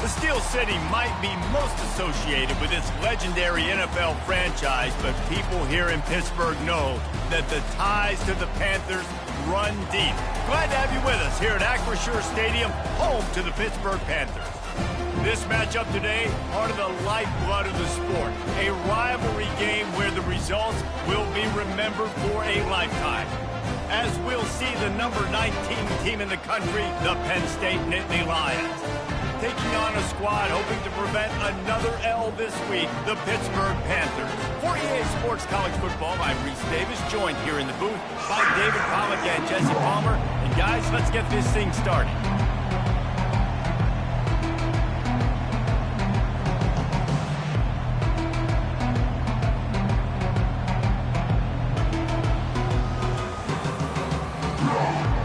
The Steel City might be most associated with its legendary NFL franchise, but people here in Pittsburgh know that the ties to the Panthers run deep. Glad to have you with us here at Acrisure Stadium, home to the Pittsburgh Panthers. This matchup today, part of the lifeblood of the sport. A rivalry game where the results will be remembered for a lifetime. As we'll see the number 19 team in the country, the Penn State Nittany Lions, taking on a squad hoping to prevent another L this week, the Pittsburgh Panthers. For EA Sports College Football, I'm Reese Davis, joined here in the booth by David Pollack and Jesse Palmer. And guys, let's get this thing started.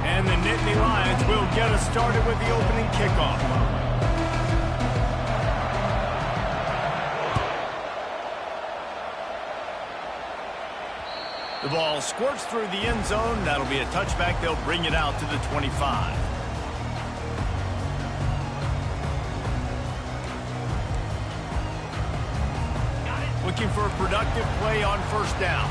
And the Nittany Lions will get us started with the opening kickoff. The ball squirts through the end zone. That'll be a touchback. They'll bring it out to the 25. Looking for a productive play on first down.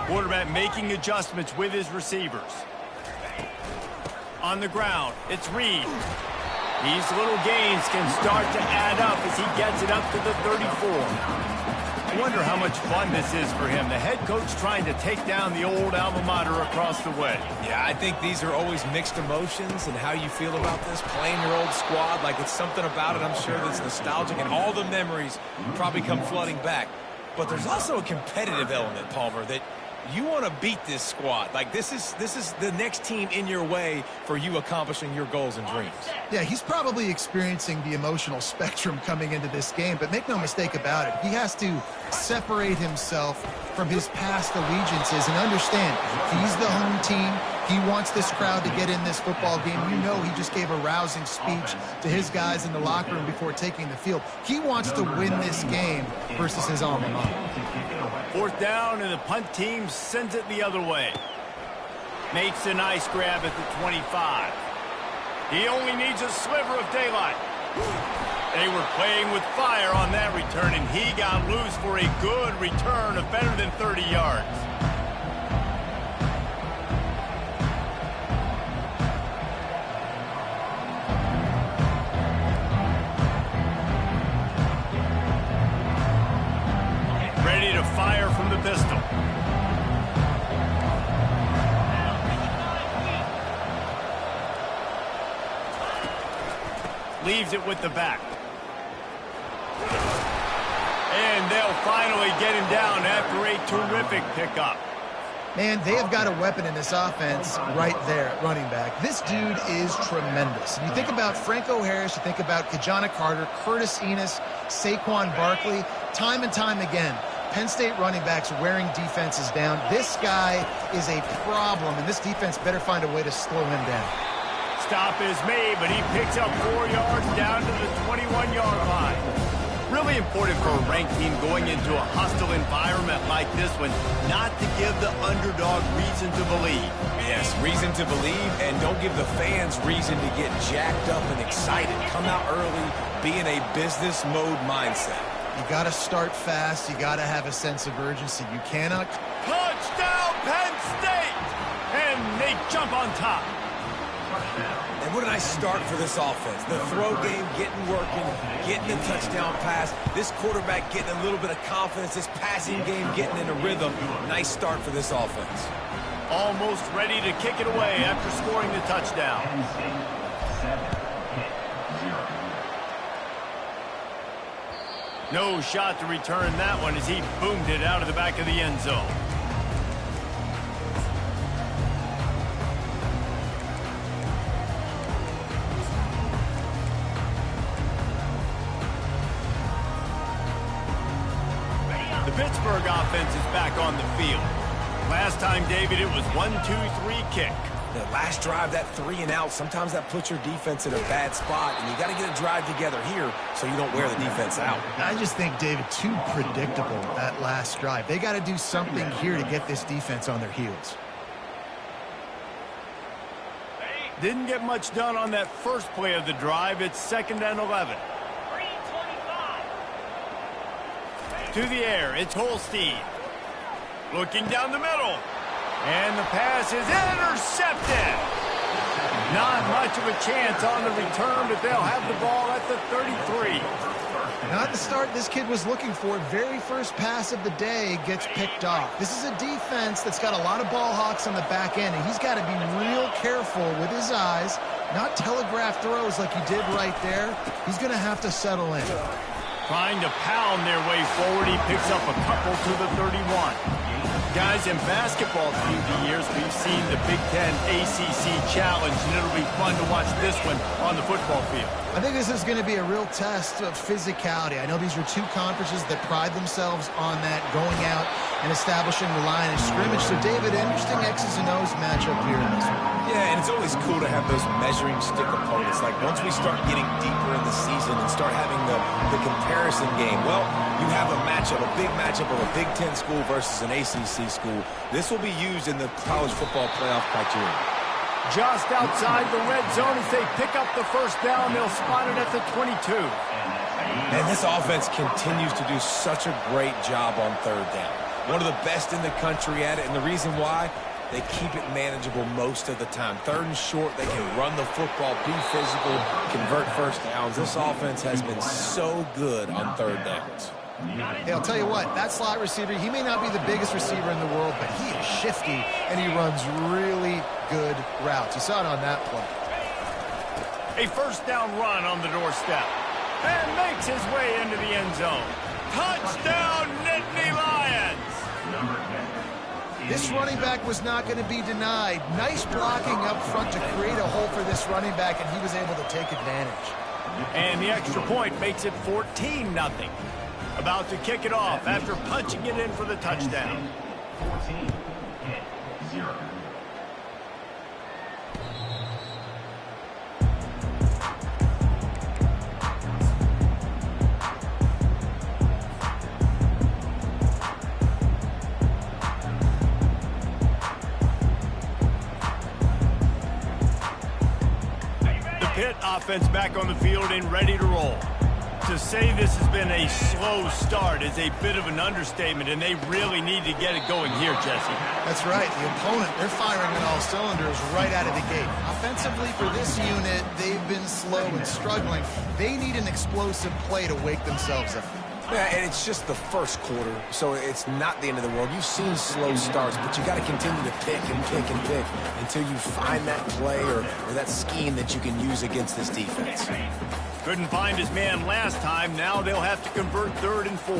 Quarterback making adjustments with his receivers. On the ground, it's Reed. These little gains can start to add up as he gets it up to the 34. I wonder how much fun this is for him. The head coach trying to take down the old alma mater across the way. Yeah, I think these are always mixed emotions and how you feel about this, playing your old squad. Like, it's something about it, I'm sure, that's nostalgic, and all the memories probably come flooding back. But there's also a competitive element, Palmer, that you want to beat this squad. Like, this is the next team in your way for you accomplishing your goals and dreams. Yeah, he's probably experiencing the emotional spectrum coming into this game, but make no mistake about it. He has to separate himself from his past allegiances and understand he's the home team. He wants this crowd to get in this football game. You know, he just gave a rousing speech to his guys in the locker room before taking the field. He wants to win this game versus his alma mater. Fourth down, and the punt team sends it the other way. Makes a nice grab at the 25. He only needs a sliver of daylight. They were playing with fire on that return, and he got loose for a good return of better than 30 yards. Ready to fire from the pistol. Leaves it with the back. And they'll finally get him down after a terrific pickup. Man, they have got a weapon in this offense right there at running back. This dude is tremendous. You think about Franco Harris, you think about Kajana Carter, Curtis Enos, Saquon Barkley, time and time again. Penn State running backs wearing defenses down. This guy is a problem, and this defense better find a way to slow him down. Stop is made, but he picks up 4 yards down to the 21-yard line. Really important for a ranked team going into a hostile environment like this one, not to give the underdog reason to believe. Yes, reason to believe, and don't give the fans reason to get jacked up and excited. Come out early, be in a business mode mindset. You got to start fast. You got to have a sense of urgency. You cannot. Touchdown, Penn State! And they jump on top. And what a nice start for this offense. The throw game getting working, getting the touchdown pass. This quarterback getting a little bit of confidence. This passing game getting in a rhythm. Nice start for this offense. Almost ready to kick it away after scoring the touchdown. No shot to return that one as he boomed it out of the back of the end zone. The Pittsburgh offense is back on the field. Last time, David, it was 1-2-3 kick. The last drive, that 3-and-out, sometimes that puts your defense in a bad spot, and you got to get a drive together here so you don't wear the defense out. I just think, David, too predictable, that last drive. They got to do something here to get this defense on their heels. Didn't get much done on that first play of the drive. It's 2nd and 11. To the air, it's Holstein. Looking down the middle. And the pass is intercepted. Not much of a chance on the return, but they'll have the ball at the 33. Not the start this kid was looking for. Very first pass of the day gets picked off. This is a defense that's got a lot of ball hawks on the back end, and he's got to be real careful with his eyes, not telegraph throws like he did right there. He's going to have to settle in. Trying to pound their way forward, he picks up a couple to the 31. Guys, in basketball through the years, we've seen the Big Ten ACC Challenge, and it'll be fun to watch this one on the football field. I think this is going to be a real test of physicality. I know these are two conferences that pride themselves on that, going out and establishing the line of scrimmage. So, David, interesting X's and O's matchup here in this one. Yeah, and it's always cool to have those measuring stick opponents. Like, once we start getting deeper in the season and start having the comparison game, well, you have a matchup, a big matchup of a Big Ten school versus an ACC school. This will be used in the college football playoff criteria. Just outside the red zone as they pick up the first down. They'll spot it at the 22. And this offense continues to do such a great job on 3rd down. One of the best in the country at it, and the reason why, they keep it manageable most of the time. 3rd and short, they can run the football, be physical, convert first downs. This offense has been so good on 3rd downs. Hey, I'll tell you what, that slot receiver, he may not be the biggest receiver in the world, but he is shifty, and he runs really good routes. You saw it on that play. A first down run on the doorstep. And makes his way into the end zone. Touchdown, Nittany Lions! This running back was not going to be denied. Nice blocking up front to create a hole for this running back, and he was able to take advantage. And the extra point makes it 14-0. About to kick it off after punching it in for the touchdown. 14-0. The Pitt offense back on the field and ready to roll. To say this has been a slow start is a bit of an understatement, and they really need to get it going here, Jesse. That's right. The opponent, they're firing on all cylinders right out of the gate. Offensively, for this unit, they've been slow and struggling. They need an explosive play to wake themselves up. Yeah, and it's just the first quarter, so it's not the end of the world. You've seen slow starts, but you got to continue to pick and pick and pick until you find that play or that scheme that you can use against this defense. Couldn't find his man last time. Now they'll have to convert 3rd and 4.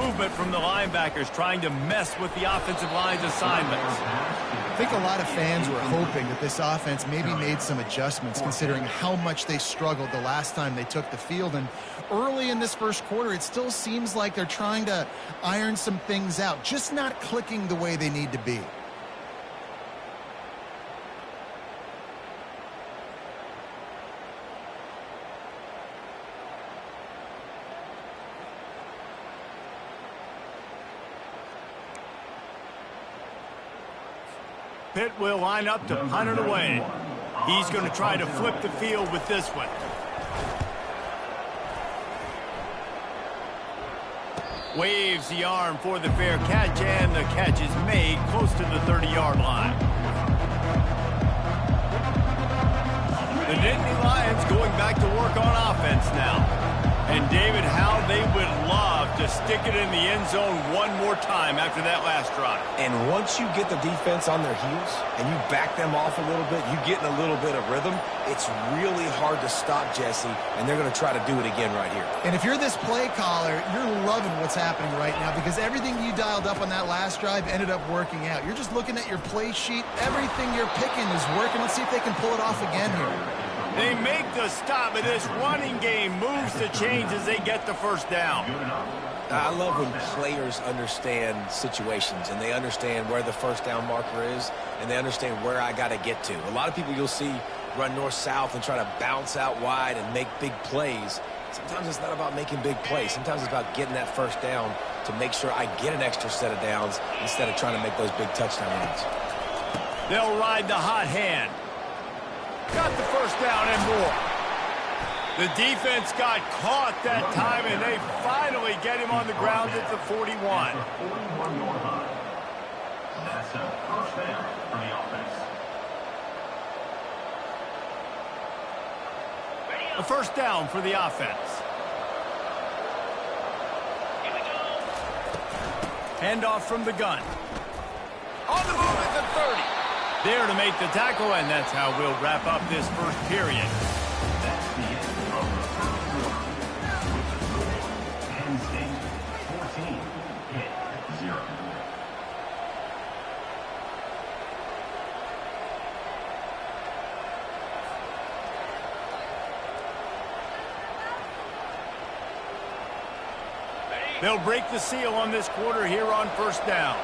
Movement from the linebackers trying to mess with the offensive line's assignments. I think a lot of fans were hoping that this offense maybe made some adjustments considering how much they struggled the last time they took the field. And early in this first quarter, it still seems like they're trying to iron some things out, just not clicking the way they need to be. Pitt will line up to punt it away. He's going to try to flip the field with this one. Waves the arm for the fair catch, and the catch is made close to the 30-yard line. The Nittany Lions going back to work on offense now. And, David, how they would love to stick it in the end zone one more time after that last drive. And once you get the defense on their heels and you back them off a little bit, you get in a little bit of rhythm, it's really hard to stop, Jesse, and they're going to try to do it again right here. And if you're this play caller, you're loving what's happening right now because everything you dialed up on that last drive ended up working out. You're just looking at your play sheet. Everything you're picking is working. Let's see if they can pull it off again here. They make the stop, and this running game moves the chains as they get the first down. I love when players understand situations and they understand where the first down marker is and they understand where I got to get to. A lot of people you'll see run north-south and try to bounce out wide and make big plays. Sometimes it's not about making big plays. Sometimes it's about getting that first down to make sure I get an extra set of downs instead of trying to make those big touchdown runs. They'll ride the hot hand. Got the first down and more. The defense got caught that time, and they finally get him on the ground at the 41. That's a first down for the offense. A first down for the offense. Handoff from the gun. On the move at the 30. There to make the tackle, and that's how we'll wrap up this first period. That's the end of the first quarter. With the score, Penn State 14, Pitt 0. They'll break the seal on this quarter here on first down.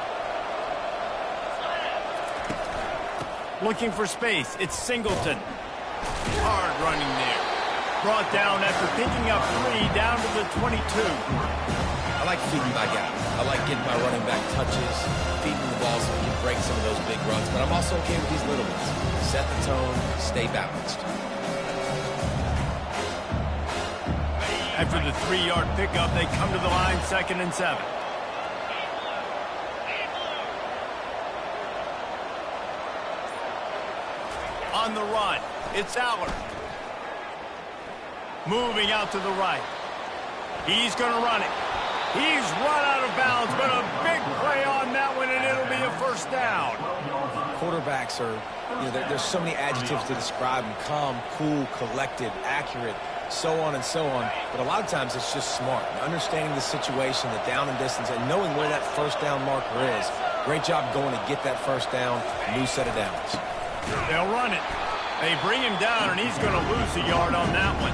Looking for space. It's Singleton. Hard running there. Brought down after picking up 3 down to the 22. I like feeding my guy. I like getting my running back touches, feeding the ball so we can break some of those big runs. But I'm also okay with these little ones. Set the tone, stay balanced. After the 3-yard pickup, they come to the line 2nd and 7. On the run, it's Allard. Moving out to the right. He's going to run it. He's run out of bounds, but a big play on that one, and it'll be a first down. Quarterbacks are, there's so many adjectives to describe them. Calm, cool, collected, accurate, so on and so on. But a lot of times it's just smart. Understanding the situation, the down and distance, and knowing where that first down marker is. Great job going to get that first down, new set of downs. They'll run it. They bring him down, and he's going to lose a yard on that one.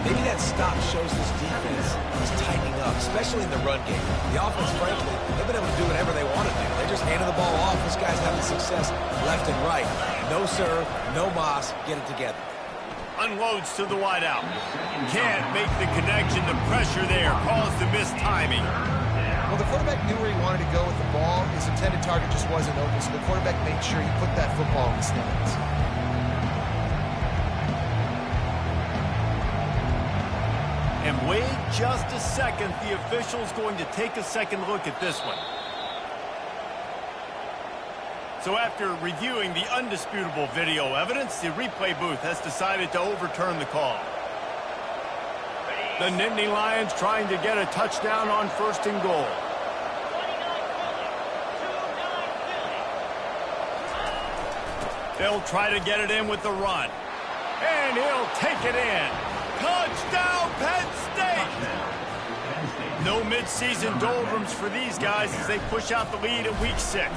Maybe that stop shows this defense is tightening up, especially in the run game. The offense, frankly, they've been able to do whatever they want to do. They're just handing the ball off. This guy's having success left and right. No serve, no moss, get it together. Unloads to the wideout. Can't make the connection. The pressure there caused the missed timing. Well, the quarterback knew where he wanted to go with the ball. His intended target just wasn't open, so the quarterback made sure he put that football in the stands. And wait just a second. The official's going to take a second look at this one. So after reviewing the undisputable video evidence, the replay booth has decided to overturn the call. The Nittany Lions trying to get a touchdown on 1st and goal. They'll try to get it in with the run. And he'll take it in. Touchdown, Penn State! No mid-season doldrums for these guys as they push out the lead in Week 6.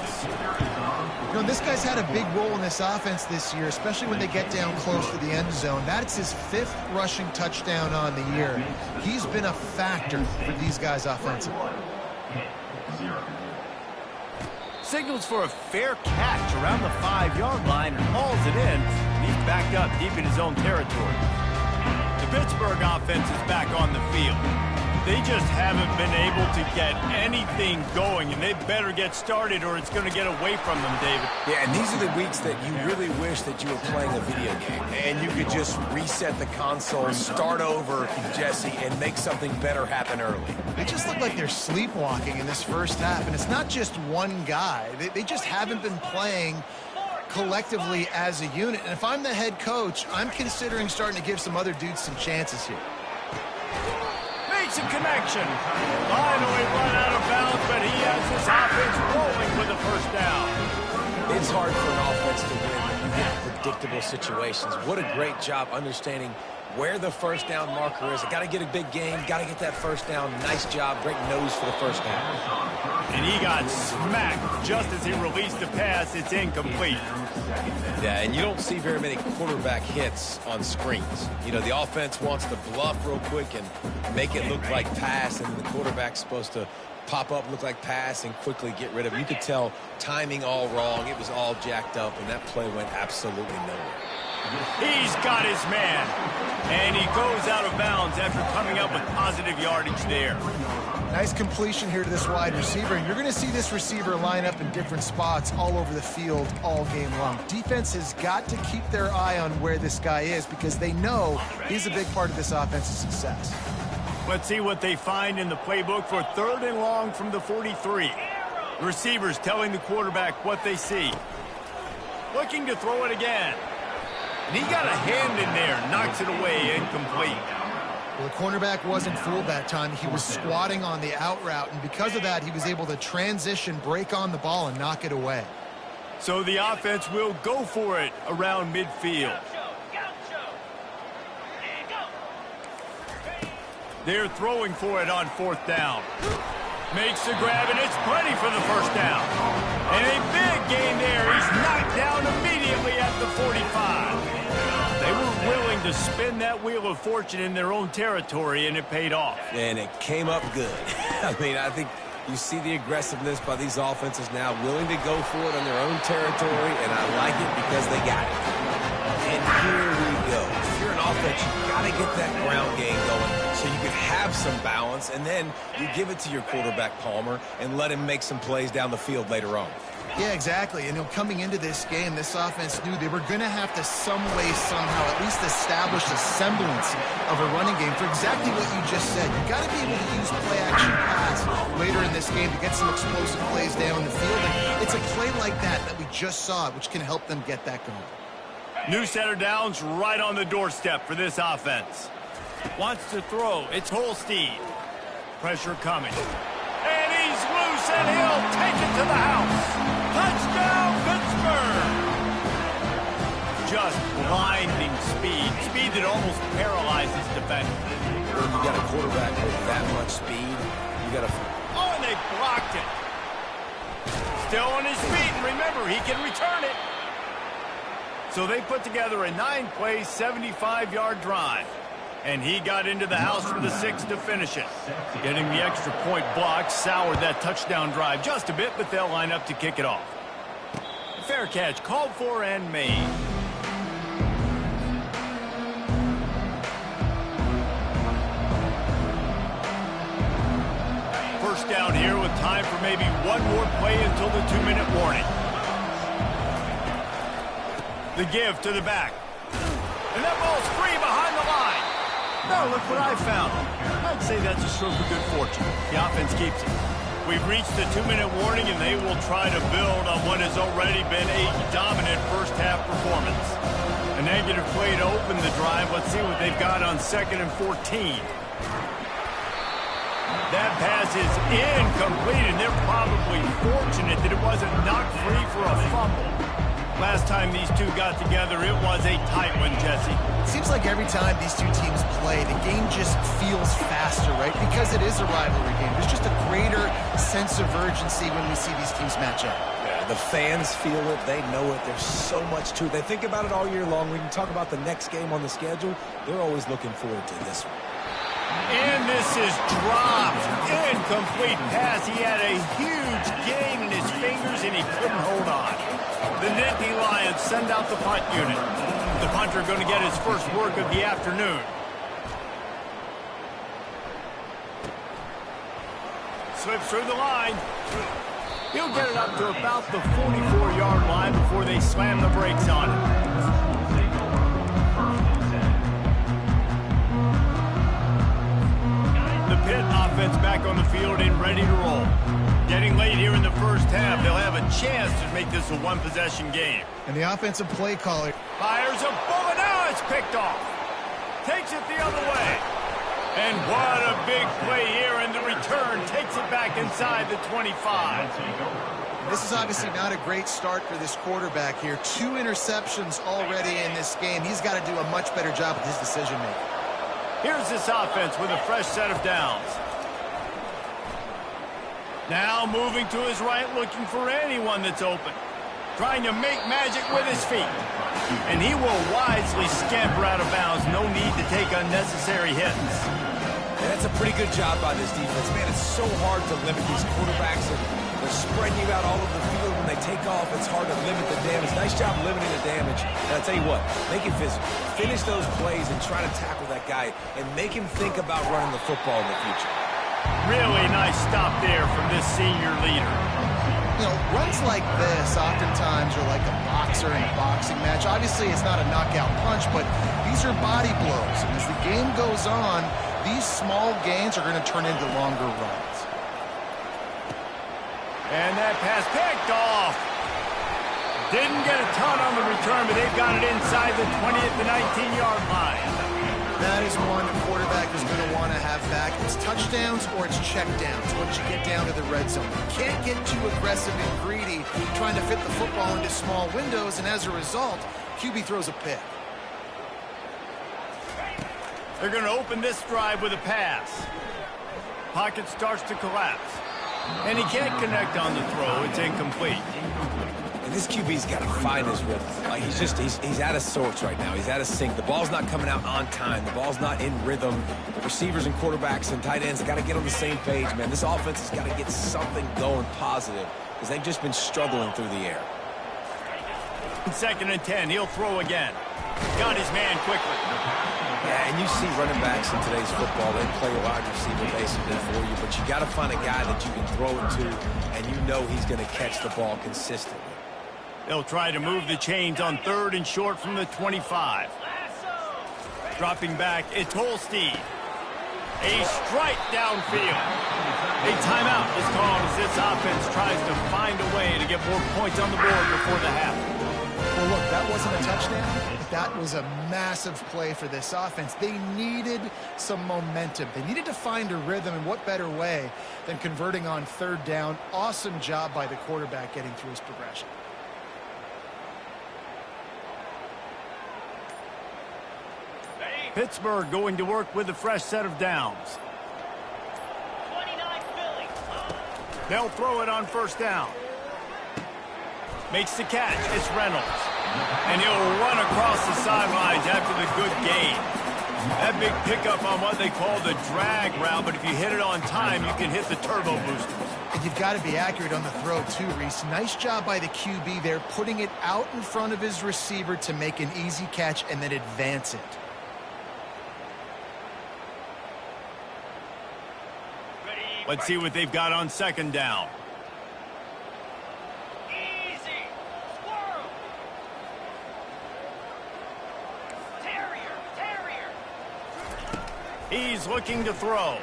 This guy's had a big role in this offense this year, especially when they get down close to the end zone. That's his 5th rushing touchdown on the year. He's been a factor for these guys offensively. Signals for a fair catch around the 5-yard line and hauls it in. He's backed up deep in his own territory. The Pittsburgh offense is back on the field. They just haven't been able to get anything going, and they better get started or it's going to get away from them, David. Yeah, and these are the weeks that you really wish that you were playing a video game and you could just reset the console, start over, Jesse, and make something better happen early. They just look like they're sleepwalking in this first half, and it's not just one guy. They just haven't been playing collectively as a unit. And if I'm the head coach, I'm considering starting to give some other dudes some chances here. Makes a connection. Finally run out of bounds, but he has his offense rolling with a first down. It's hard for an offense to win when you get predictable situations. What a great job understanding where the first down marker is. I got to get a big game, got to get that first down. Nice job, great nose for the first down. And he got smacked just as he released the pass. It's incomplete. Yeah, and you don't see very many quarterback hits on screens. The offense wants to bluff real quick and make it look like pass, and the quarterback's supposed to pop up, look like pass, and quickly get rid of it. You could tell timing all wrong. It was all jacked up, and that play went absolutely nowhere. He's got his man, and he goes out of bounds after coming up with positive yardage there. Nice completion here to this wide receiver. And you're going to see this receiver line up in different spots all over the field all game long. Defense has got to keep their eye on where this guy is because they know he's a big part of this offense's success. Let's see what they find in the playbook for 3rd and long from the 43. The receivers telling the quarterback what they see. Looking to throw it again. And he got a hand in there, knocks it away, incomplete. Well, the cornerback wasn't fooled that time. He was squatting on the out route, and because of that, he was able to transition, break on the ball, and knock it away. So the offense will go for it around midfield. They're throwing for it on 4th down. Makes the grab, and it's plenty for the 1st down. And a big gain there. He's knocked down immediately at the 45. They were willing to spin that wheel of fortune in their own territory, and it paid off. And it came up good. I mean, I think you see the aggressiveness by these offenses now, willing to go for it on their own territory, and I like it because they got it. And here we go. If you're an offense, you got to get that ground game going so you can have some balance, and then you give it to your quarterback, Palmer, and let him make some plays down the field later on. Yeah, exactly. And coming into this game, this offense knew they were going to have to some way, somehow, at least establish a semblance of a running game for exactly what you just said. You got to be able to use play-action pass later in this game to get some explosive plays down the field. And it's a play like that we just saw, which can help them get that going. New set of downs right on the doorstep for this offense. Wants to throw. It's Holstein. Pressure coming. And he's loose, and he'll take it to the house. Touchdown, Pittsburgh! Just blinding speed. Speed that almost paralyzes defenders. When you got a quarterback with that much speed, you got to... Oh, and they blocked it. Still on his feet, and remember, he can return it. So they put together a 9-play, 75-yard drive. And he got into the house for the 6 to finish it. Getting the extra point blocked soured that touchdown drive just a bit, but they'll line up to kick it off. Fair catch called for and made. First down here with time for maybe one more play until the 2-minute warning. The give to the back. And that ball's free behind the line. Now look what I found. I'd say that's a stroke of good fortune. The offense keeps it. We've reached the 2-minute warning, and they will try to build on what has already been a dominant first-half performance. A negative play to open the drive. Let's see what they've got on 2nd and 14. That pass is incomplete, and they're probably fortunate that it wasn't knocked free for a fumble. Last time these two got together, it was a tight one, Jesse. It seems like every time these two teams play, the game just feels faster, right? Because it is a rivalry game. There's just a greater sense of urgency when we see these teams match up. Yeah, the fans feel it. They know it. There's so much to it. They think about it all year long. We can talk about the next game on the schedule. They're always looking forward to this one. And this is dropped. Incomplete pass. He had a huge gain in his fingers, and he couldn't hold on. The Nittany Lions send out the punt unit. The punter going to get his first work of the afternoon. Slips through the line. He'll get it up to about the 44-yard line before they slam the brakes on it. The Pitt offense back on the field and ready to roll. Getting late here in the first half, they'll have a chance to make this a one-possession game. And the offensive play caller Fires a bullet. Now it's picked off. Takes it the other way. And what a big play here, and the return takes it back inside the 25. This is obviously not a great start for this quarterback here. 2 interceptions already in this game. He's got to do a much better job with his decision-making. Here's this offense with a fresh set of downs. Now moving to his right, looking for anyone that's open. Trying to make magic with his feet. And he will wisely scamper out of bounds. No need to take unnecessary hits. And that's a pretty good job by this defense. Man, it's so hard to limit these quarterbacks. They're spreading you out all over the field. When they take off, it's hard to limit the damage. Nice job limiting the damage. And I'll tell you what, make it physical. Finish those plays and try to tackle that guy and make him think about running the football in the future. Really nice stop there from this senior leader. You know, runs like this oftentimes are like a boxer in a boxing match. Obviously, it's not a knockout punch, but these are body blows. And as the game goes on, these small gains are going to turn into longer runs. And that pass picked off. Didn't get a ton on the return, but they've got it inside the 20 at the 19-yard line. That is one the quarterback is going to want to have back. It's touchdowns or it's checkdowns once you get down to the red zone. You can't get too aggressive and greedy trying to fit the football into small windows, and as a result, QB throws a pick. They're going to open this drive with a pass. Pocket starts to collapse. And he can't connect on the throw. It's incomplete. And this QB's got to find his rhythm. Like he's out of sorts right now. He's out of sync. The ball's not coming out on time. The ball's not in rhythm. Receivers and quarterbacks and tight ends got to get on the same page, man. This offense has got to get something going positive because they've just been struggling through the air. 2nd and 10. He'll throw again. Got his man quickly. Yeah, and you see running backs in today's football, they play a wide receiver basically for you, but you got to find a guy that you can throw it to, and you know he's going to catch the ball consistently. They'll try to move the chains on 3rd and short from the 25. Dropping back, it's Holstein. A strike downfield. A timeout is called as this offense tries to find a way to get more points on the board before the half. Well, look, that wasn't a touchdown, but that was a massive play for this offense. They needed some momentum. They needed to find a rhythm, and what better way than converting on 3rd down. Awesome job by the quarterback getting through his progression. Pittsburgh going to work with a fresh set of downs. 29 Philly. They'll throw it on 1st down. Makes the catch. It's Reynolds. And he'll run across the sidelines after the good gain. That big pickup on what they call the drag route, but if you hit it on time, you can hit the turbo boosters. And you've got to be accurate on the throw too, Reese. Nice job by the QB there, putting it out in front of his receiver to make an easy catch and then advance it. Let's see what they've got on 2nd down. Easy. Squirrel. Terrier. He's looking to throw.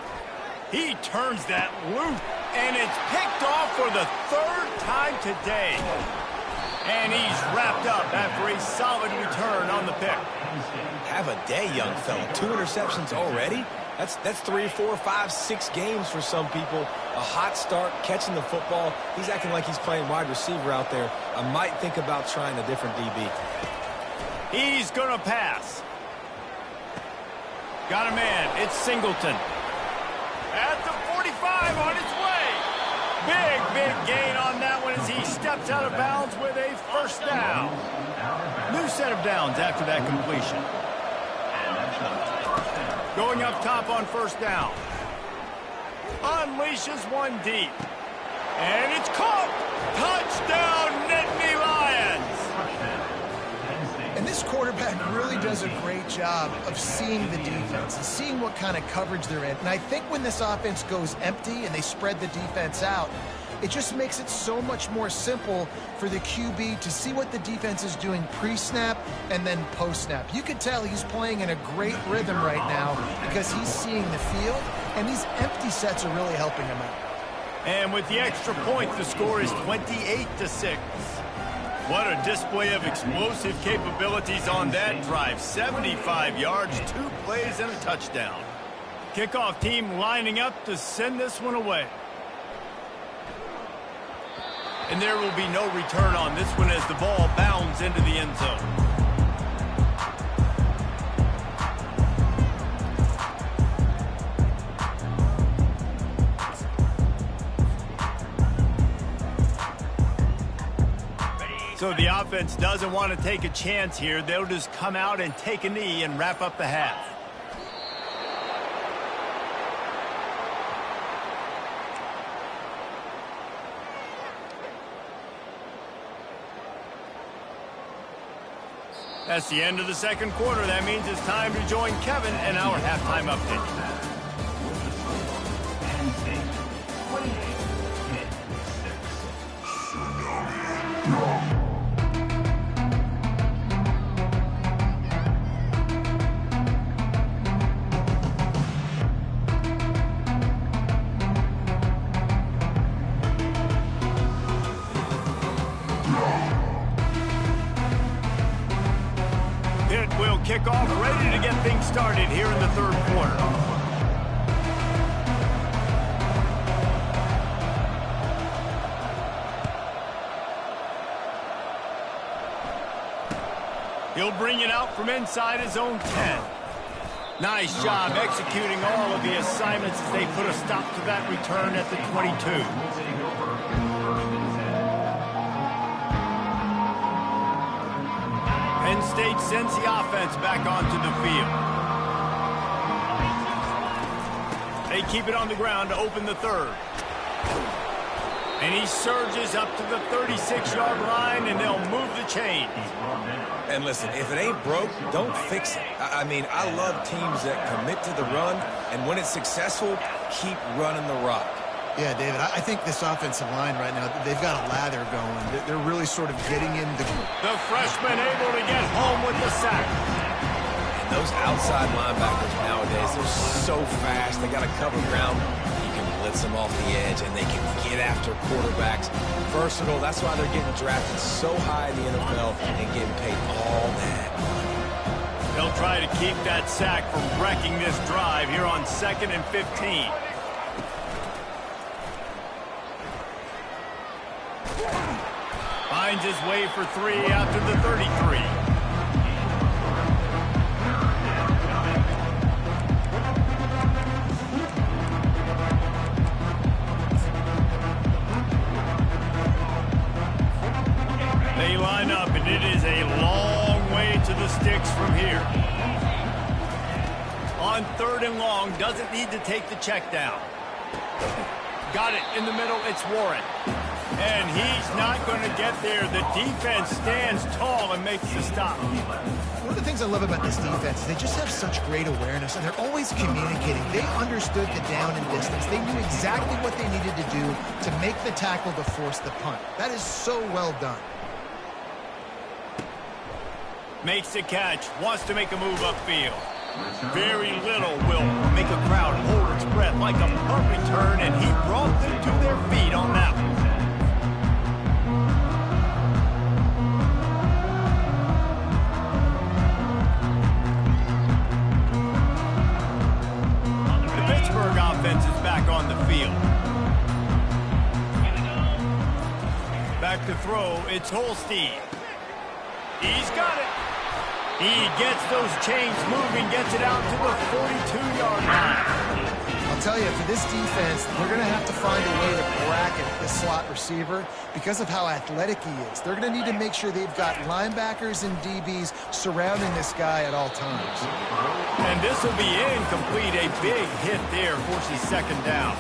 He turns that loose, and it's picked off for the 3rd time today. And he's wrapped up after a solid return on the pick. Have a day, young fella. 2 interceptions already? That's 3, 4, 5, 6 games for some people. A hot start, catching the football. He's acting like he's playing wide receiver out there. I might think about trying a different DB. He's going to pass. Got a man. It's Singleton. At the 45 on its way. Big gain on that one as he steps out of bounds with a 1st down. New set of downs after that completion. Going up top on 1st down. Unleashes one deep. And it's caught. Touchdown, Nittany Lions. And this quarterback really does a great job of seeing the defense and seeing what kind of coverage they're in. And I think when this offense goes empty and they spread the defense out, it just makes it so much more simple for the QB to see what the defense is doing pre-snap and then post-snap. You could tell he's playing in a great rhythm right now because he's seeing the field, and these empty sets are really helping him out. And with the extra point, the score is 28-6. What a display of explosive capabilities on that drive. 75 yards, 2 plays, and a touchdown. Kickoff team lining up to send this one away. And there will be no return on this one as the ball bounds into the end zone. So the offense doesn't want to take a chance here. They'll just come out and take a knee and wrap up the half. That's the end of the 2nd quarter. That means it's time to join Kevin in our halftime update. kickoff, ready to get things started here in the third quarter. He'll bring it out from inside his own 10. Nice job executing all of the assignments as they put a stop to that return at the 22. Penn State sends the offense back onto the field. They keep it on the ground to open the third. And he surges up to the 36-yard line, and they'll move the chains. And listen, if it ain't broke, don't fix it. I mean, I love teams that commit to the run, and when it's successful, keep running the rock. Yeah, David, I think this offensive line right now, they've got a lather going. They're really sort of getting into... The freshman able to get home with the sack. And those outside linebackers nowadays, they're so fast. They got to cover ground. You can blitz them off the edge, and they can get after quarterbacks. Versatile, that's why they're getting drafted so high in the NFL and getting paid all that money. They'll try to keep that sack from wrecking this drive here on 2nd and 15. Finds his way for 3 out to the 33. They line up, and it is a long way to the sticks from here. On 3rd and long, doesn't need to take the check down. Got it in the middle, it's Warren. And he's not going to get there. The defense stands tall and makes the stop. One of the things I love about this defense is they just have such great awareness, and they're always communicating. They understood the down and distance. They knew exactly what they needed to do to make the tackle to force the punt. That is so well done. Makes the catch, wants to make a move upfield. Very little will make a crowd hold its breath like a punt return, and he brought them to their feet on that one. The Pittsburgh offense is back on the field. Back to throw, it's Holstein. He's got it. He gets those chains moving, gets it out to the 42-yard line. I'll tell you, for this defense, they're going to have to find a way to bracket the slot receiver because of how athletic he is. They're going to need to make sure they've got linebackers and DBs surrounding this guy at all times. And this will be incomplete. A big hit there forces 2nd down.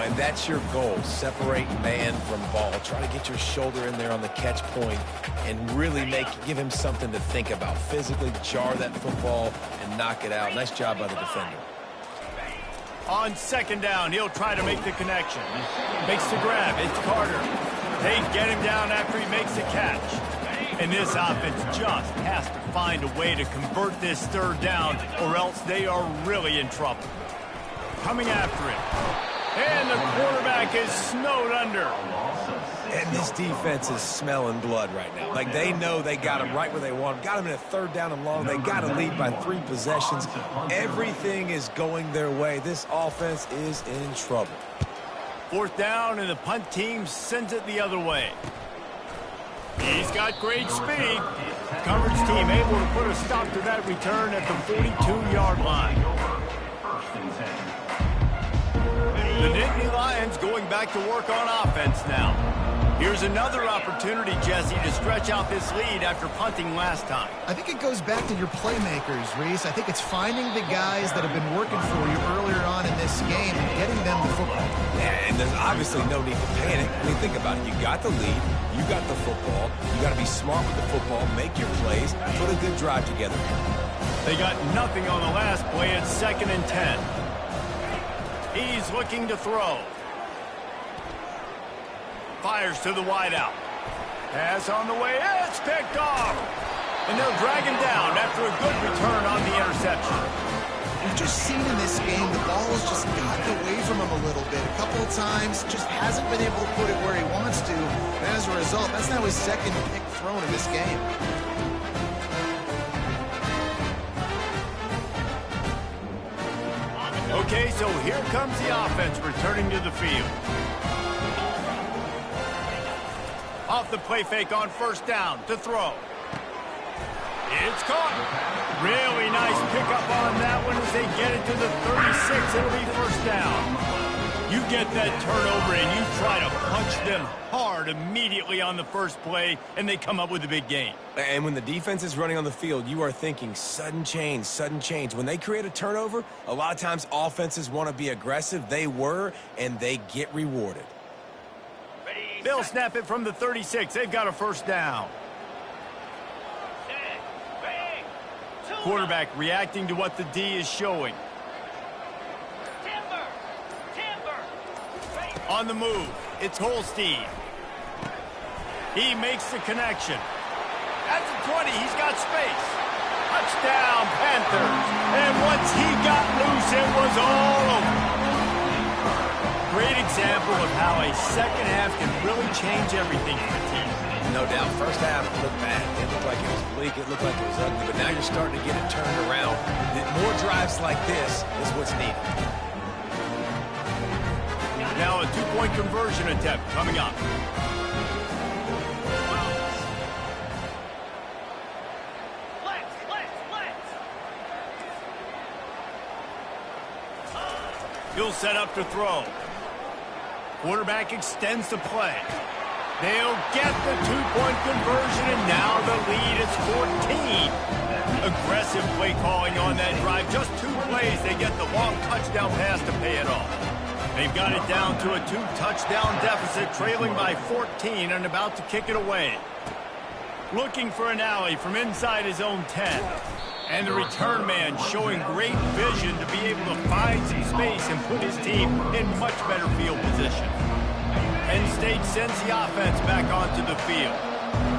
And that's your goal. Separate man from ball. Try to get your shoulder in there on the catch point and really give him something to think about. Physically jar that football and knock it out. Nice job by the defender. On 2nd down, he'll try to make the connection. Makes the grab. It's Carter. They get him down after he makes the catch. And this offense just has to find a way to convert this 3rd down, or else they are really in trouble. Coming after it. And the quarterback is snowed under. And this defense is smelling blood right now. Like, they know they got him right where they want him. Got him in a 3rd down and long. They got to lead by 3 possessions. Everything is going their way. This offense is in trouble. 4th down, and the punt team sends it the other way. He's got great speed. Coverage team able to put a stop to that return at the 42-yard line. The Nittany Lions going back to work on offense now. Here's another opportunity, Jesse, to stretch out this lead after punting last time. I think it goes back to your playmakers, Reese. I think it's finding the guys that have been working for you earlier on in this game and getting them the football. Yeah, and there's obviously no need to panic. I mean, think about it. You got the lead. You got the football. You got to be smart with the football, make your plays, put a good drive together. They got nothing on the last play. It's 2nd and 10. He's looking to throw. Fires to the wideout. Pass on the way. It's picked off. And they'll drag him down after a good return on the interception. We've just seen in this game the ball has just gotten away from him a little bit. A couple of times, just hasn't been able to put it where he wants to. And as a result, that's now his 2nd pick thrown in this game. Okay, so here comes the offense returning to the field. Off the play fake on first down to throw. It's caught. Really nice pickup on that one as they get it to the 36. It'll be first down. You get that turnover and you try to punch them hard immediately on the first play, and they come up with a big gain. And when the defense is running on the field, you are thinking sudden change, sudden change. When they create a turnover, a lot of times offenses want to be aggressive. They were, and they get rewarded. They'll snap it from the 36. They've got a first down. Quarterback reacting to what the D is showing. On the move, it's Holstein. He makes the connection. At the 20, he's got space. Touchdown, Panthers. And once he got loose, it was all over. Great example of how a second half can really change everything for the team. No doubt, first half looked bad. It looked like it was bleak. It looked like it was ugly. But now you're starting to get it turned around. More drives like this is what's needed. Now a two-point conversion attempt coming up. He'll set up to throw. Quarterback extends the play. They'll get the two-point conversion, and now the lead is 14. Aggressive play calling on that drive. Just 2 plays, they get the long touchdown pass to pay it off. They've got it down to a 2-touchdown deficit, trailing by 14 and about to kick it away. Looking for an alley from inside his own 10. And the return man showing great vision to be able to find some space and put his team in much better field position. Penn State sends the offense back onto the field.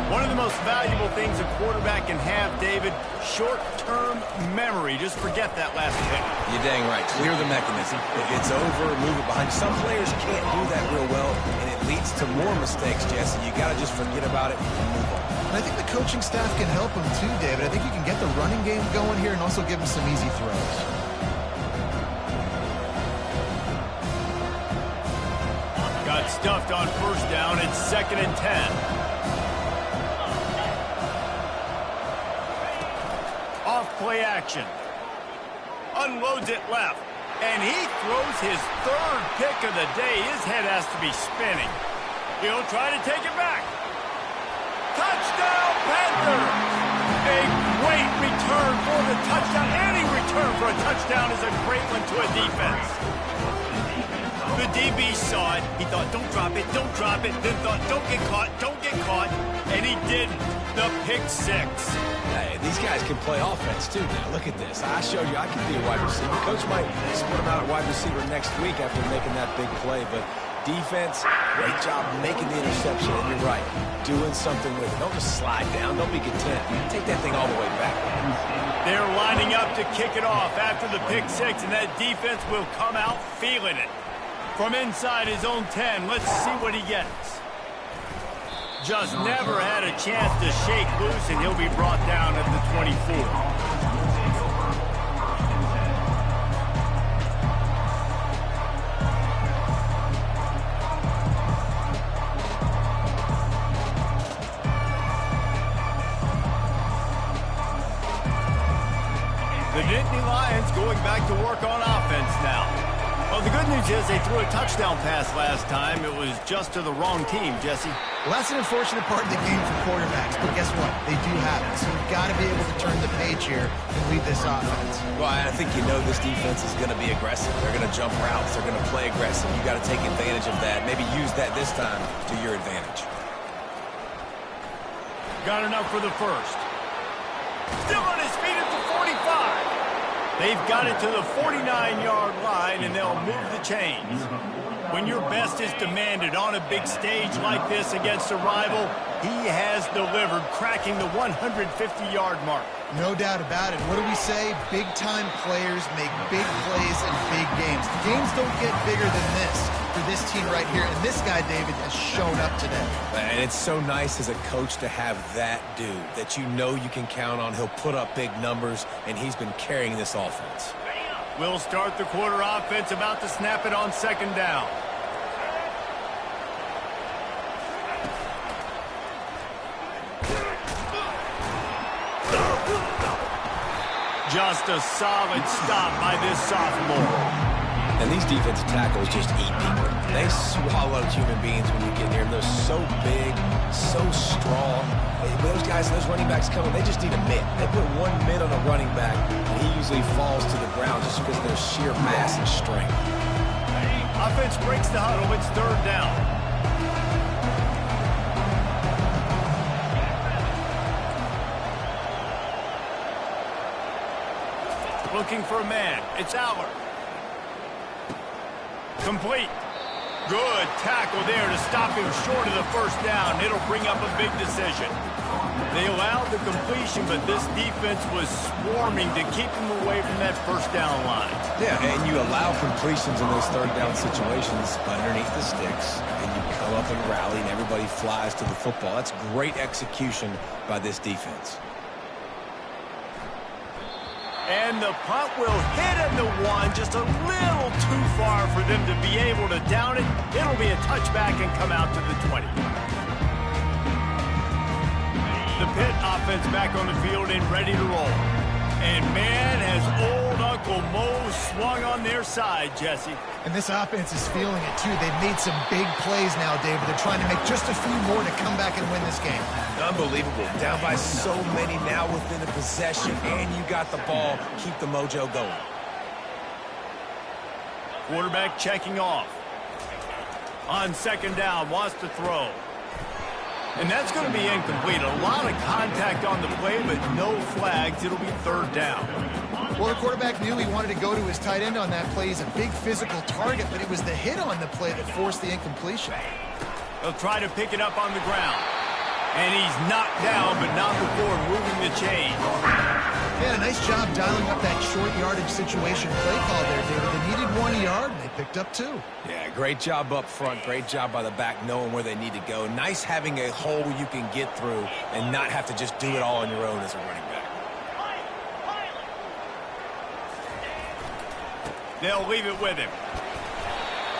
One of the most valuable things a quarterback can have, David, short-term memory. Just forget that last pick. You're dang right. Clear the mechanism. If it's over, move it behind. Some players can't do that real well, and it leads to more mistakes, Jesse. You got to just forget about it and move on. And I think the coaching staff can help him too, David. I think you can get the running game going here and also give him some easy throws. Got stuffed on first down. It's 2nd and 10. Off play action. Unloads it left. And he throws his 3rd pick of the day. His head has to be spinning. He'll try to take it back. Touchdown, Panthers! A great return for the touchdown. Any return for a touchdown is a great one to a defense. The DB saw it. He thought, don't drop it, don't drop it. Then thought, don't get caught, don't get caught. And he didn't. The pick 6. Hey, these guys can play offense, too, now. Look at this. I showed you I can be a wide receiver. Coach might split him out at wide receiver next week after making that big play. But defense, great job making the interception. And you're right, doing something with it. Don't just slide down. Don't be content. Take that thing all the way back. They're lining up to kick it off after the pick 6, and that defense will come out feeling it. From inside his own 10, let's see what he gets. Just never had a chance to shake loose, and he'll be brought down at the 24. The Nittany Lions going back to work on offense now. Well, the good news is they threw a touchdown pass last time. It was just to the wrong team, Jesse. Well, that's an unfortunate part of the game for quarterbacks, but guess what? They do have it, so you've got to be able to turn the page here and lead this offense. Well, I think you know this defense is going to be aggressive. They're going to jump routes. They're going to play aggressive. You got to take advantage of that. Maybe use that this time to your advantage. Got enough for the first. Still on his feet at the 45. They've got it to the 49-yard line, and they'll move the chains. When your best is demanded on a big stage like this against a rival, he has delivered, cracking the 150-yard mark. No doubt about it. What do we say? Big-time players make big plays in big games. Games don't get bigger than this for this team right here, and this guy, David, has shown up today. And it's so nice as a coach to have that dude that you know you can count on. He'll put up big numbers, and he's been carrying this offense. We'll start the quarter offense, about to snap it on second down. Just a solid stop by this sophomore. And these defensive tackles just eat people. They swallow human beings when you get near them. They're so big, so strong. Those guys, those running backs coming, they just need a mitt. They put one mitt on a running back, and he usually falls to the ground just because of their sheer mass and strength. Offense breaks the huddle. It's third down. Looking for a man. It's Aller. Complete. Good tackle there to stop him short of the first down. It'll bring up a big decision. They allowed the completion, but this defense was swarming to keep him away from that first down line. Yeah, and you allow completions in those third down situations underneath the sticks, and you come up and rally, and everybody flies to the football. That's great execution by this defense. And the punt will hit in the one, just a little too far for them to be able to down it. It'll be a touchback and come out to the 20. The Pitt offense back on the field and ready to roll. And man, has old Uncle Mo swung on their side, Jesse. And this offense is feeling it too. They've made some big plays now, David. They're trying to make just a few more to come back and win this game. Unbelievable. Down by so many now within the possession, and you got the ball. Keep the mojo going. Quarterback checking off. On second down, wants to throw. And that's going to be incomplete. A lot of contact on the play, but no flags. It'll be third down. Well, the quarterback knew he wanted to go to his tight end on that play. He's a big physical target, but it was the hit on the play that forced the incompletion. They'll try to pick it up on the ground. And he's knocked down, but not before moving the chain. Yeah, nice job dialing up that short yardage situation play call there, David. They needed 1 yard, and they picked up 2. Yeah, great job up front. Great job by the back knowing where they need to go. Nice having a hole you can get through and not have to just do it all on your own as a running back. They'll leave it with him.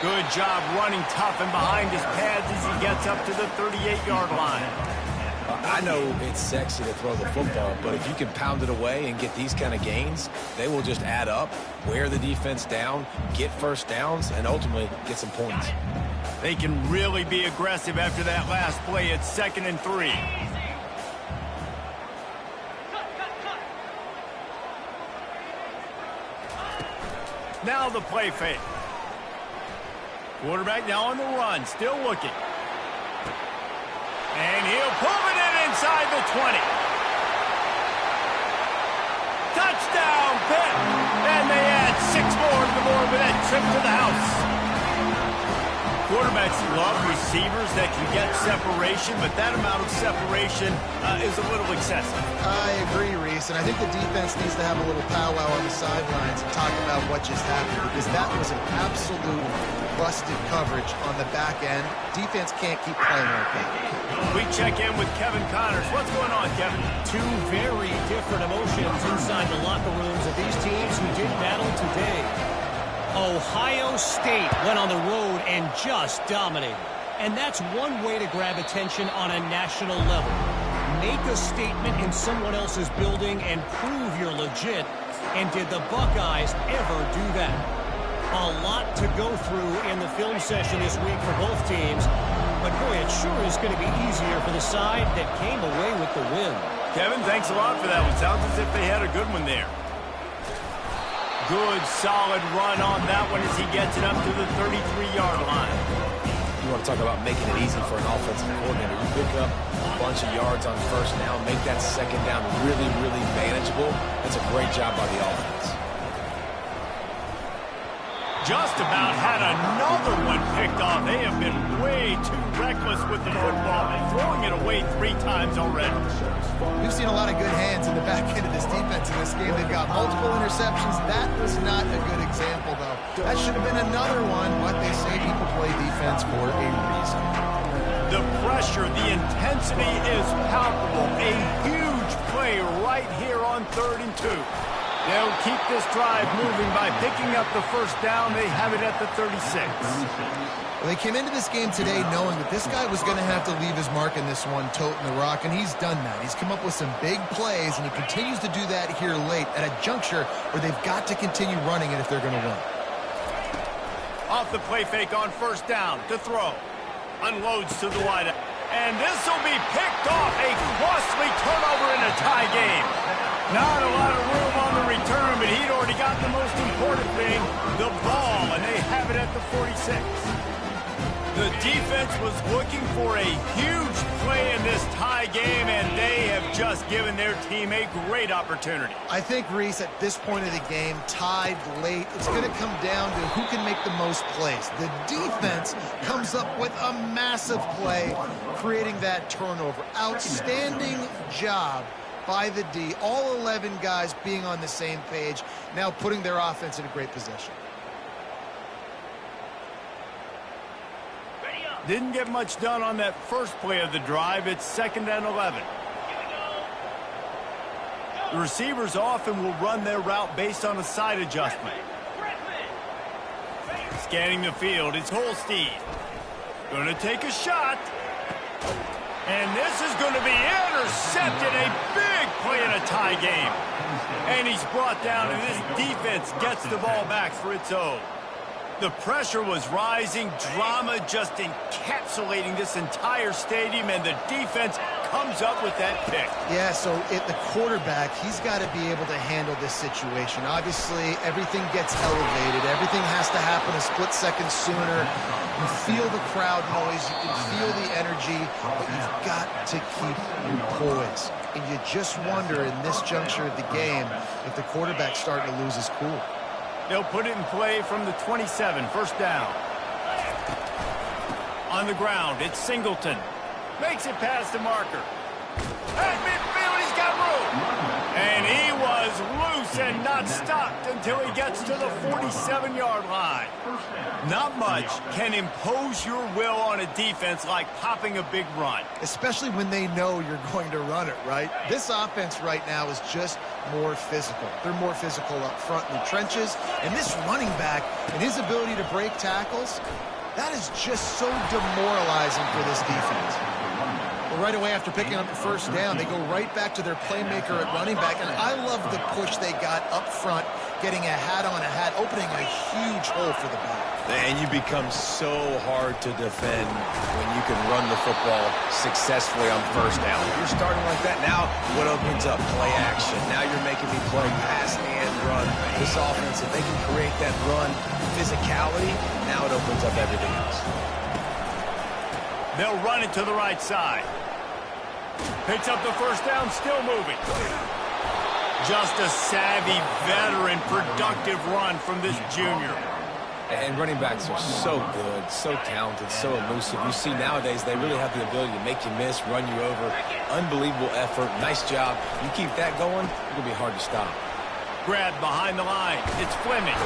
Good job running tough and behind his pads as he gets up to the 38-yard line. I know it's sexy to throw the football, but if you can pound it away and get these kind of gains, they will just add up, wear the defense down, get first downs, and ultimately get some points. They can really be aggressive after that last play. It's 2nd and 3. Now the play fake. Quarterback now on the run, still looking. And he'll pull it in inside the 20. Touchdown, Pitt! And they add 6 more to the board with that trip to the house. Quarterbacks love receivers that can get separation, but that amount of separation is a little excessive. I agree, Reese, and I think the defense needs to have a little powwow on the sidelines and talk about what just happened, because that was an absolute busted coverage on the back end. Defense can't keep playing like that. We check in with Kevin Connors. What's going on, Kevin? 2 very different emotions inside the locker rooms of these teams who did battle today. Ohio State went on the road and just dominated. And that's one way to grab attention on a national level. Make a statement in someone else's building and prove you're legit. And did the Buckeyes ever do that? A lot to go through in the film session this week for both teams. But boy, it sure is going to be easier for the side that came away with the win. Kevin, thanks a lot for that one. Sounds as if they had a good one there. Good, solid run on that one as he gets it up to the 33-yard line. You want to talk about making it easy for an offensive coordinator. You pick up a bunch of yards on first down, make that second down really, really manageable. That's a great job by the offense. Just about had another one picked off. They have been way too reckless with the football and throwing it away 3 times already. We've seen a lot of good hands in the back end of this defense in this game. They've got multiple interceptions. That was not a good example, though. That should have been another one, but they say people play defense for a reason. The pressure, the intensity is palpable. A huge play right here on 3rd and 2. They'll keep this drive moving by picking up the first down. They have it at the 36. Well, they came into this game today knowing that this guy was going to have to leave his mark in this one, toting the rock, and he's done that. He's come up with some big plays, and he continues to do that here late at a juncture where they've got to continue running it if they're going to win. Off the play fake on first down to throw. Unloads to the wideout. And this will be picked off. A costly turnover in a tie game. Not a lot of room on the return, but he'd already got the most important thing, the ball, and they have it at the 46. The defense was looking for a huge play in this tie game, and they have just given their team a great opportunity. I think, Reese, at this point of the game, tied late, it's going to come down to who can make the most plays. The defense comes up with a massive play, creating that turnover. Outstanding job by the D. All 11 guys being on the same page, now putting their offense in a great position. Didn't get much done on that first play of the drive. It's 2nd and 11. The receivers often will run their route based on a side adjustment. Scanning the field, it's Holstein. Going to take a shot. And this is going to be intercepted. A big play in a tie game. And he's brought down, and this defense gets the ball back for its own. The pressure was rising, drama just encapsulating this entire stadium, and the defense comes up with that pick. Yeah, so the quarterback, he's got to be able to handle this situation. Obviously, everything gets elevated. Everything has to happen a split second sooner. You feel the crowd noise. You can feel the energy, but you've got to keep your poise. And you just wonder in this juncture of the game if the quarterback's starting to lose his cool. They'll put it in play from the 27, first down. On the ground, it's Singleton. Makes it past the marker. At midfield, he's got room. And he was loose and not stopped until he gets to the 47-yard line. Not much can impose your will on a defense like popping a big run. Especially when they know you're going to run it, right? This offense right now is just more physical. They're more physical up front in the trenches. And this running back and his ability to break tackles, that is just so demoralizing for this defense. Well, right away after picking up the first down, they go right back to their playmaker at running back. And I love the push they got up front, getting a hat on a hat, opening a huge hole for the back. And you become so hard to defend when you can run the football successfully on first down. If you're starting like that, now what opens up? Play action. Now you're making me play pass and run. This offense, if they can create that run physicality, now it opens up everything else. They'll run it to the right side. Picks up the first down, still moving. Just a savvy, veteran, productive run from this junior. And running backs are so good, so talented, so elusive. You see nowadays they really have the ability to make you miss, run you over. Unbelievable effort. Nice job. You keep that going, it'll be hard to stop. Grabbed behind the line. It's Fleming.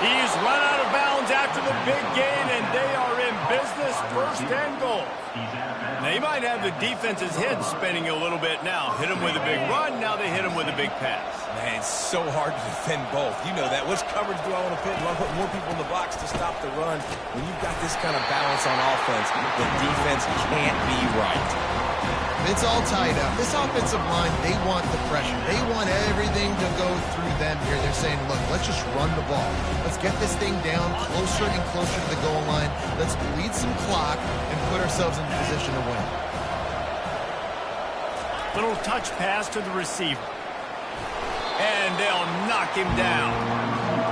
He's run out of bounds after the big gain, and they are in business, 1st and goal. They might have the defense's head spinning a little bit now. Hit him with a big run, now they hit him with a big pass. Man, it's so hard to defend both. You know that. Which coverage do I want to put? Do I put more people in the box to stop the run? When you've got this kind of balance on offense, the defense can't be right. It's all tied up. This offensive line, they want the pressure. They want everything to go through them here. They're saying, look, let's just run the ball. Let's get this thing down closer and closer to the goal line. Let's bleed some clock and put ourselves in position to win. Little touch pass to the receiver. And they'll knock him down.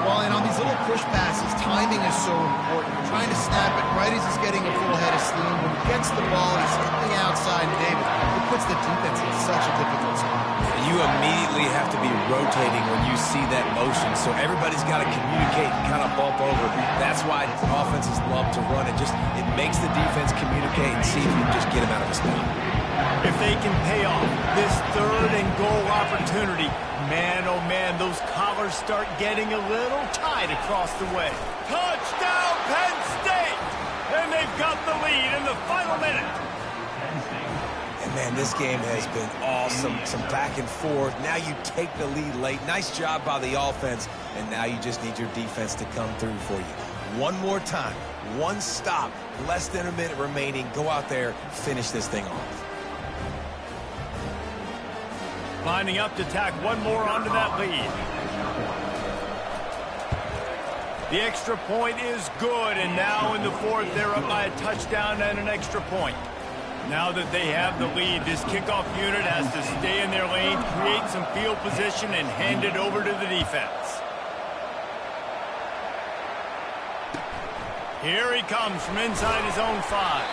Well, and on these little push passes, timing is so important. You're trying to snap it right as he's getting a full head of steam. When he gets the ball, he's stepping outside, David. It puts the defense in such a difficult spot. You immediately have to be rotating when you see that motion, so everybody's got to communicate and kind of bump over. That's why offenses love to run. It makes the defense communicate and see if you can just get him out of his spot. If they can pay off this 3rd and goal opportunity, man, oh man, those collars start getting a little tight across the way. Touchdown, Penn State! And they've got the lead in the final minute. And Man, this game has been awesome. Some back and forth. Now you take the lead late. Nice job by the offense. And now you just need your defense to come through for you. One more time. One stop. Less than a minute remaining. Go out there, finish this thing off. Lining up to tack one more onto that lead. The extra point is good, and now in the fourth, they're up by a touchdown and an extra point. Now that they have the lead, this kickoff unit has to stay in their lane, create some field position, and hand it over to the defense. Here he comes from inside his own 5.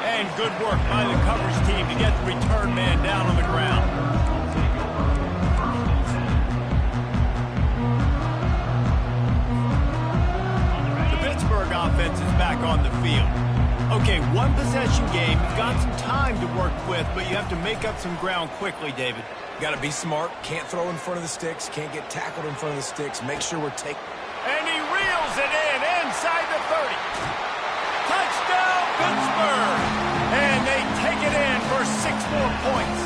And good work by the coverage team to get the return man down on the ground. The Pittsburgh offense is back on the field. Okay, one possession game. You've got some time to work with, but you have to make up some ground quickly, David. Got to be smart. Can't throw in front of the sticks. Can't get tackled in front of the sticks. Make sure we're taking... And he reels it in inside the 30. Touchdown, Pittsburgh! And they take it in for 6 more points.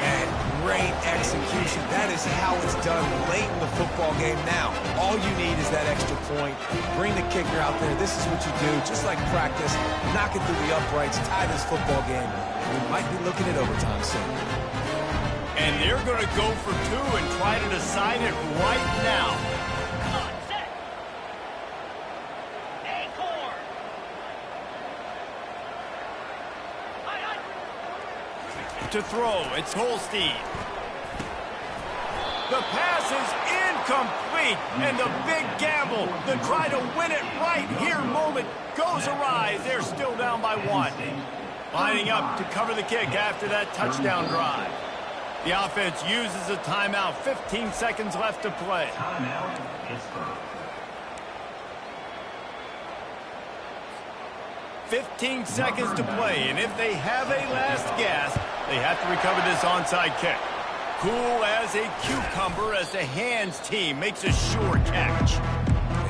And great execution. That is how it's done late in the football game. Now, all you need is that extra point. Bring the kicker out there. This is what you do. Just like practice, knock it through the uprights, tie this football game. We might be looking at overtime soon. And they're going to go for 2 and try to decide it right now. Come on, set. Acorn. To throw, it's Holstein. The pass is incomplete, and the big gamble, the try to win it right here moment goes awry. They're still down by 1. Lining up to cover the kick after that touchdown drive. The offense uses a timeout. 15 seconds left to play. Timeout, Pittsburgh. 15 seconds to play, and if they have a last gasp, they have to recover this onside kick. Cool as a cucumber as the hands team makes a sure catch.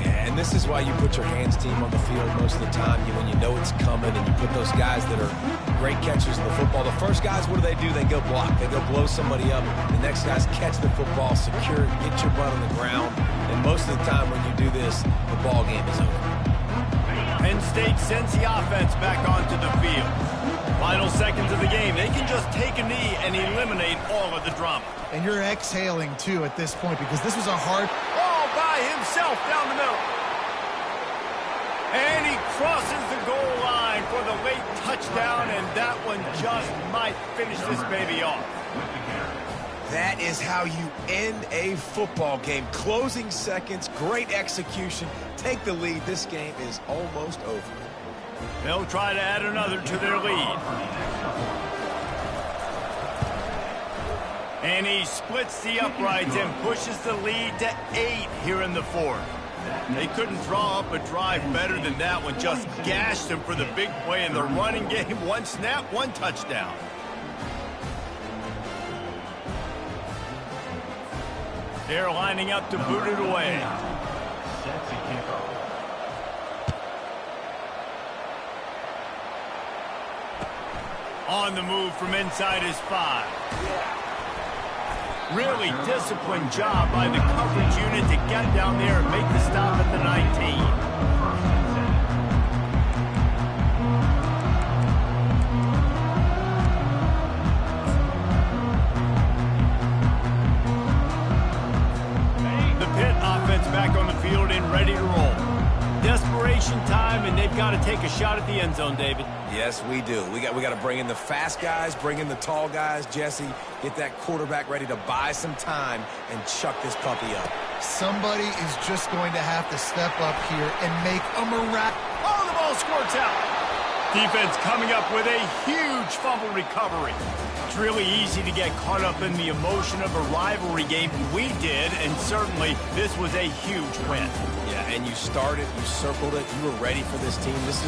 And this is why you put your hands team on the field most of the time. When you know it's coming, and you put those guys that are great catchers in the football. The first guys, what do? They go block. They go blow somebody up. The next guys catch the football, secure it, get your butt on the ground. And most of the time when you do this, the ball game is over. Penn State sends the offense back onto the field. Final seconds of the game. They can just take a knee and eliminate all of the drama. And you're exhaling, too, at this point, because this was a hard... All by himself down the middle. And he crosses the goal line for the late touchdown, and that one just might finish this baby off. That is how you end a football game. Closing seconds, great execution. Take the lead. This game is almost over. They'll try to add another to their lead. And he splits the uprights and pushes the lead to 8 here in the fourth. They couldn't draw up a drive better than that one. Just gashed them for the big play in the running game. 1 snap, 1 touchdown. They're lining up to boot it away. Set to kick off. On the move from inside his 5. Really disciplined job by the coverage unit to get down there and make the stop at the 19. The Pitt offense back on the field and ready to roll. Desperation time, and they've got to take a shot at the end zone, David. Yes, we do. We got to bring in the fast guys, bring in the tall guys. Jesse, get that quarterback ready to buy some time and chuck this puppy up. Somebody is just going to have to step up here and make a miracle. Oh, the ball squirts out. Defense coming up with a huge fumble recovery. It's really easy to get caught up in the emotion of a rivalry game. We did, and certainly this was a huge win. Yeah, and you started, you circled it, you were ready for this team. This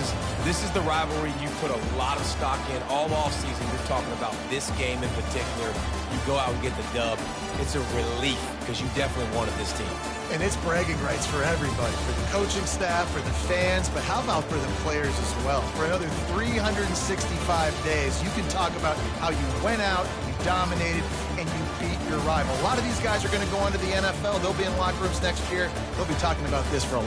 is the rivalry you put a lot of stock in all offseason. You're talking about this game in particular. You go out and get the dub. It's a relief because you definitely wanted this team. And it's bragging rights for everybody, for the coaching staff, for the fans, but how about for the players as well? For another 365 days. days, you can talk about how you went out, you dominated, and you beat your rival. A lot of these guys are going to go on to the NFL. They'll be in locker rooms next year. They'll be talking about this for a long time.